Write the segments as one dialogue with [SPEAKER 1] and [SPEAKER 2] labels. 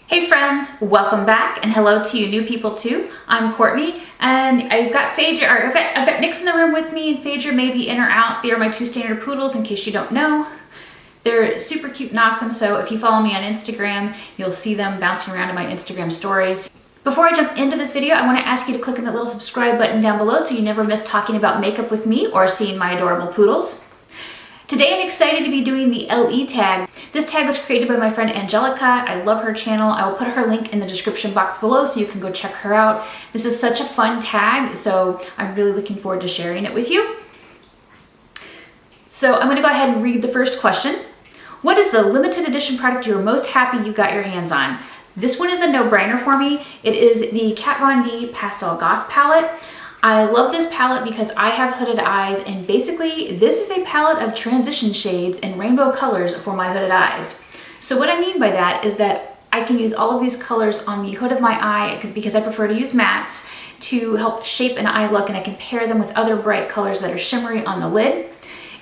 [SPEAKER 1] Hey friends, welcome back and hello to you new people too. I'm Courtney and I've got Phaedra, or I've got Nix in the room with me, and Phaedra may be in or out. They are my two standard poodles in case you don't know. They're super cute and awesome, so if you follow me on Instagram, you'll see them bouncing around in my Instagram stories. Before I jump into this video, I want to ask you to click on that little subscribe button down below so you never miss talking about makeup with me or seeing my adorable poodles. Today I'm excited to be doing the LE tag. This tag was created by my friend Angelica. I love her channel. I will put her link in the description box below so you can go check her out. This is such a fun tag, so I'm really looking forward to sharing it with you. So I'm going to go ahead and read the first question. What is the limited edition product you're most happy you got your hands on? This one is a no-brainer for me. It is the Kat Von D Pastel Goth palette. I love this palette because I have hooded eyes, and basically this is a palette of transition shades and rainbow colors for my hooded eyes. So what I mean by that is that I can use all of these colors on the hood of my eye because I prefer to use mattes to help shape an eye look, and I can pair them with other bright colors that are shimmery on the lid.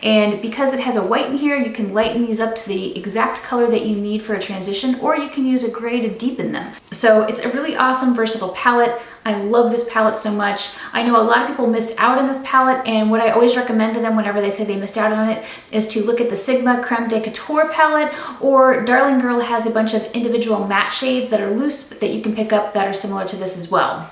[SPEAKER 1] And because it has a white in here, you can lighten these up to the exact color that you need for a transition, or you can use a gray to deepen them. So it's a really awesome, versatile palette. I love this palette so much. I know a lot of people missed out on this palette, and what I always recommend to them whenever they say they missed out on it is to look at the Sigma Creme de Couture palette, or Darling Girl has a bunch of individual matte shades that are loose that you can pick up that are similar to this as well.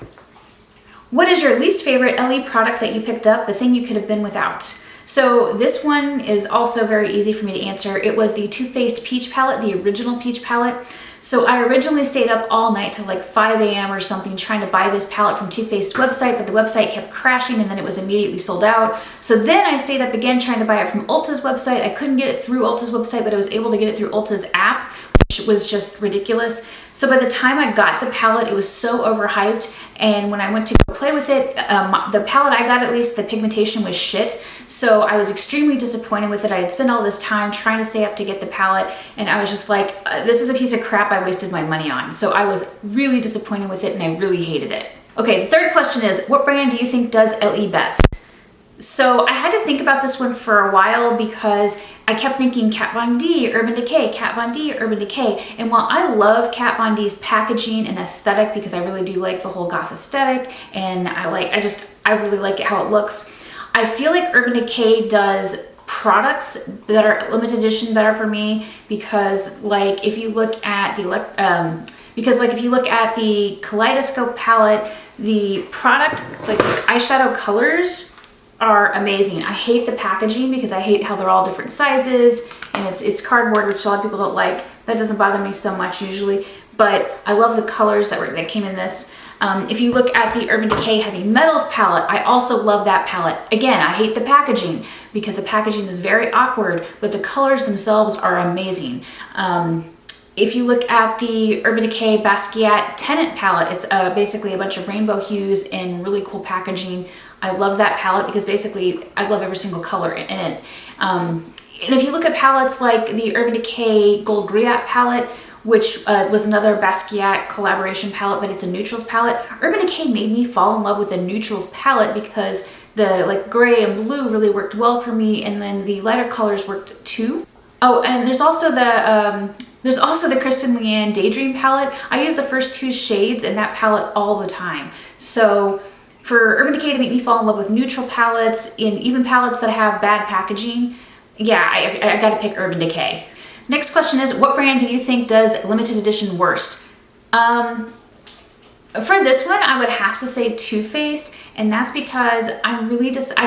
[SPEAKER 1] What is your least favorite LE product that you picked up, the thing you could have been without? So this one is also very easy for me to answer. It was the Too Faced Peach palette, the original peach palette. So I originally stayed up all night till like 5 a.m. or something trying to buy this palette from Too Faced's website, but the website kept crashing and then it was immediately sold out. So then I stayed up again trying to buy it from Ulta's website. I couldn't get it through Ulta's website, but I was able to get it through Ulta's app, which was just ridiculous. So by the time I got the palette, it was so overhyped, and when I went to go play with it, the palette I got, at least, the pigmentation was shit. So I was extremely disappointed with it. I had spent all this time trying to stay up to get the palette, and I was just like, this is a piece of crap I wasted my money on. So I was really disappointed with it, and I really hated it. Okay, the third question is, what brand do you think does LE best? So I had to think about this one for a while because I kept thinking Kat Von D, Urban Decay, Kat Von D, Urban Decay. And while I love Kat Von D's packaging and aesthetic, because I really do like the whole goth aesthetic, and I really like it how it looks, I feel like Urban Decay does products that are limited edition better for me, because like if you look at the Kaleidoscope palette, the product, like eyeshadow colors, are amazing. I hate the packaging because I hate how they're all different sizes, and it's cardboard, which a lot of people don't like. That doesn't bother me so much usually, but I love the colors that came in this. If you look at the Urban Decay Heavy Metals palette, I also love that palette. Again, I hate the packaging because the packaging is very awkward, but the colors themselves are amazing. If you look at the Urban Decay Basquiat Tenant palette, it's basically a bunch of rainbow hues and really cool packaging. I love that palette because basically I love every single color in it. And if you look at palettes like the Urban Decay Gold Griot palette, which was another Basquiat collaboration palette, but it's a neutrals palette, Urban Decay made me fall in love with the neutrals palette because the like gray and blue really worked well for me, and then the lighter colors worked too. Oh, and there's also the Kristen Leanne Daydream palette. I use the first two shades in that palette all the time. So for Urban Decay to make me fall in love with neutral palettes, and even palettes that have bad packaging, yeah, I gotta pick Urban Decay. Next question is, what brand do you think does limited edition worst? For this one, I would have to say Too Faced, and that's because I've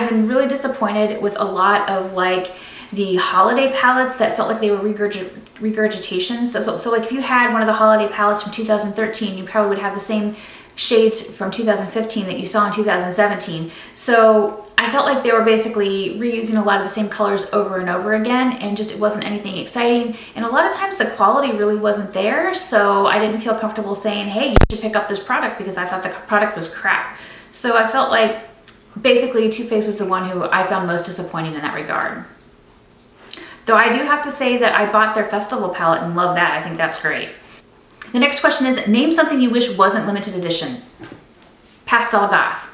[SPEAKER 1] been really disappointed with a lot of like the holiday palettes that felt like they were regurgitations. So like if you had one of the holiday palettes from 2013, you probably would have the same shades from 2015 that you saw in 2017. So I felt like they were basically reusing a lot of the same colors over and over again, and just it wasn't anything exciting. And a lot of times the quality really wasn't there, so I didn't feel comfortable saying, hey, you should pick up this product, because I thought the product was crap. So I felt like basically Too Faced was the one who I found most disappointing in that regard. Though I do have to say that I bought their festival palette and love that. I think that's great. The next question is, name something you wish wasn't limited edition. Pastel Goth.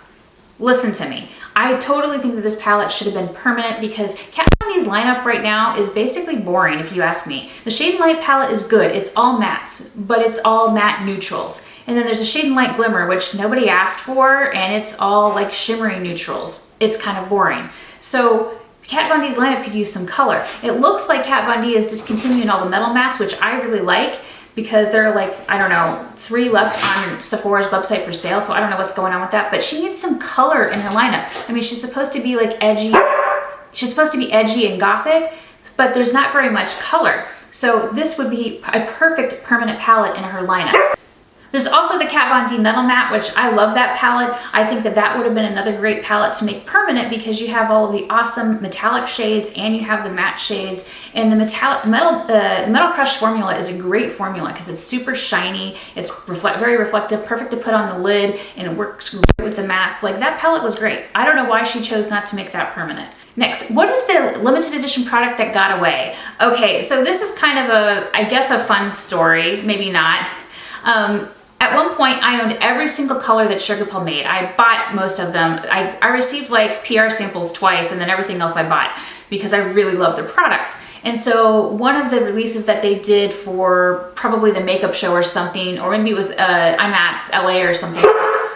[SPEAKER 1] Listen to me. I totally think that this palette should have been permanent because Kat Von D's lineup right now is basically boring if you ask me. The Shade and Light palette is good. It's all mattes, but it's all matte neutrals. And then there's a Shade and Light Glimmer, which nobody asked for, and it's all like shimmery neutrals. It's kind of boring. So Kat Von D's lineup could use some color. It looks like Kat Von D is discontinuing all the metal mattes, which I really like because there are like, I don't know, 3 left on Sephora's website for sale, so I don't know what's going on with that, but she needs some color in her lineup. I mean, she's supposed to be like edgy. She's supposed to be edgy and gothic, but there's not very much color. So this would be a perfect permanent palette in her lineup. There's also the Kat Von D Metal Matte, which I love that palette. I think that that would have been another great palette to make permanent because you have all of the awesome metallic shades and you have the matte shades. And the Metal Crush formula is a great formula because it's super shiny, it's very reflective, perfect to put on the lid, and it works great with the mattes. Like, that palette was great. I don't know why she chose not to make that permanent. Next, what is the limited edition product that got away? Okay, so this is kind of I guess a fun story, maybe not. At one point, I owned every single color that Sugarpill made. I bought most of them. I received like PR samples twice, and then everything else I bought because I really love their products. And so one of the releases that they did for probably the makeup show or something, or maybe it was IMATS LA or something,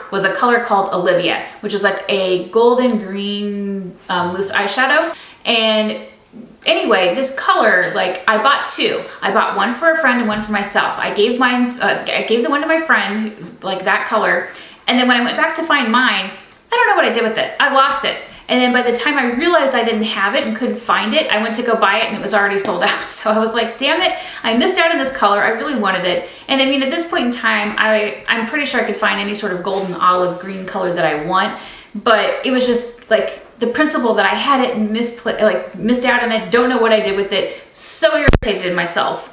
[SPEAKER 1] was a color called Olivia, which is like a golden green loose eyeshadow. And anyway, this color, like, I bought 2. I bought one for a friend and one for myself. I gave the one to my friend, like that color. And then when I went back to find mine, I don't know what I did with it. I lost it. And then by the time I realized I didn't have it and couldn't find it, I went to go buy it and it was already sold out. So I was like, damn it, I missed out on this color. I really wanted it. And I mean, at this point in time, I'm pretty sure I could find any sort of golden olive green color that I want. But it was just like the principle that I had it and missed out on it, don't know what I did with it. So irritated in myself.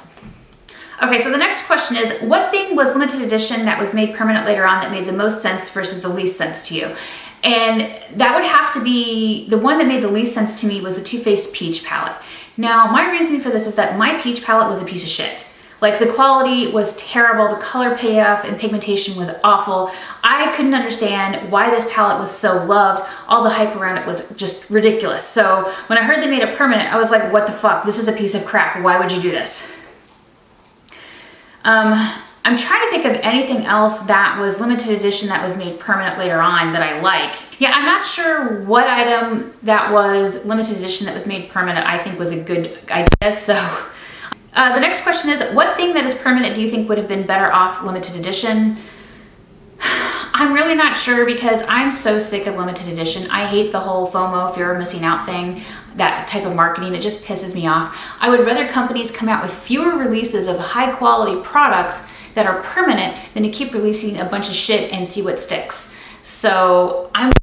[SPEAKER 1] Okay, so the next question is, what thing was limited edition that was made permanent later on that made the most sense versus the least sense to you? And that would have to be, the one that made the least sense to me was the Too Faced Peach palette. Now, my reasoning for this is that my peach palette was a piece of shit. Like, the quality was terrible, the color payoff and pigmentation was awful. I couldn't understand why this palette was so loved. All the hype around it was just ridiculous. So when I heard they made it permanent, I was like, what the fuck? This is a piece of crap. Why would you do this? I'm trying to think of anything else that was limited edition that was made permanent later on that I like. Yeah, I'm not sure what item that was limited edition that was made permanent I think was a good idea. So the next question is, what thing that is permanent do you think would have been better off limited edition? I'm really not sure because I'm so sick of limited edition. I hate the whole FOMO, fear of missing out thing, that type of marketing. It just pisses me off. I would rather companies come out with fewer releases of high quality products that are permanent than to keep releasing a bunch of shit and see what sticks. So I'm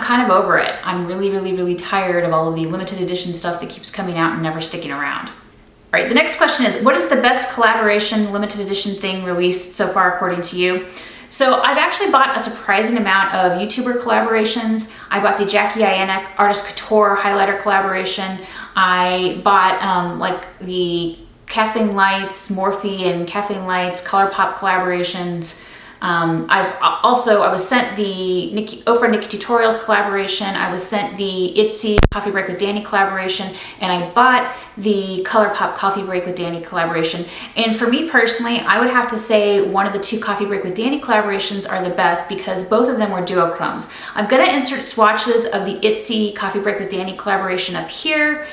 [SPEAKER 1] kind of over it. I'm really tired of all of the limited edition stuff that keeps coming out and never sticking around. All right, the next question is, what is the best collaboration limited edition thing released so far according to you? So I've actually bought a surprising amount of YouTuber collaborations. I bought the Jackie Iannick Artist Couture highlighter collaboration. I bought like the Kathleen Lights, Morphe and Kathleen Lights ColourPop collaborations. I was sent the Ofra Nikki Tutorials collaboration. I was sent the Itsy Coffee Break with Dani collaboration, and I bought the ColourPop Coffee Break with Dani collaboration. And for me personally, I would have to say one of the 2 Coffee Break with Dani collaborations are the best because both of them were duochromes. I'm gonna insert swatches of the Itsy Coffee Break with Dani collaboration up here.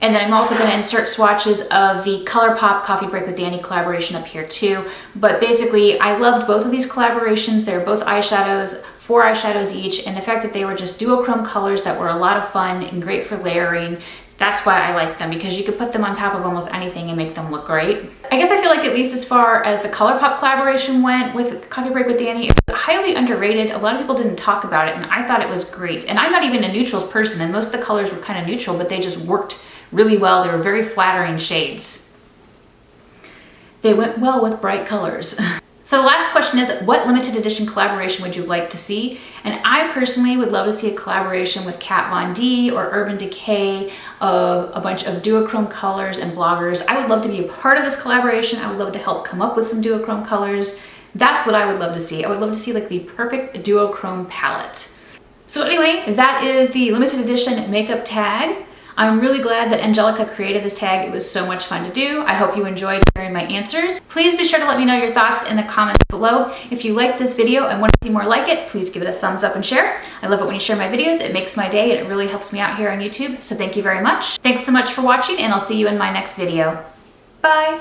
[SPEAKER 1] And then I'm also going to insert swatches of the ColourPop Coffee Break with Dani collaboration up here too. But basically, I loved both of these collaborations. They were both eyeshadows, 4 eyeshadows each, and the fact that they were just duochrome colors that were a lot of fun and great for layering, that's why I like them, because you could put them on top of almost anything and make them look great. I guess I feel like, at least as far as the ColourPop collaboration went with Coffee Break with Dani, it was highly underrated. A lot of people didn't talk about it, and I thought it was great. And I'm not even a neutrals person, and most of the colors were kind of neutral, but they just worked really well. They were very flattering shades. They went well with bright colors. So the last question is, what limited edition collaboration would you like to see? And I personally would love to see a collaboration with Kat Von D or Urban Decay of a bunch of duochrome colors and bloggers. I would love to be a part of this collaboration. I would love to help come up with some duochrome colors. That's what I would love to see. I would love to see like the perfect duochrome palette. So anyway, that is the limited edition makeup tag. I'm really glad that Angelica created this tag. It was so much fun to do. I hope you enjoyed hearing my answers. Please be sure to let me know your thoughts in the comments below. If you liked this video and want to see more like it, please give it a thumbs up and share. I love it when you share my videos. It makes my day and it really helps me out here on YouTube. So thank you very much. Thanks so much for watching, and I'll see you in my next video. Bye.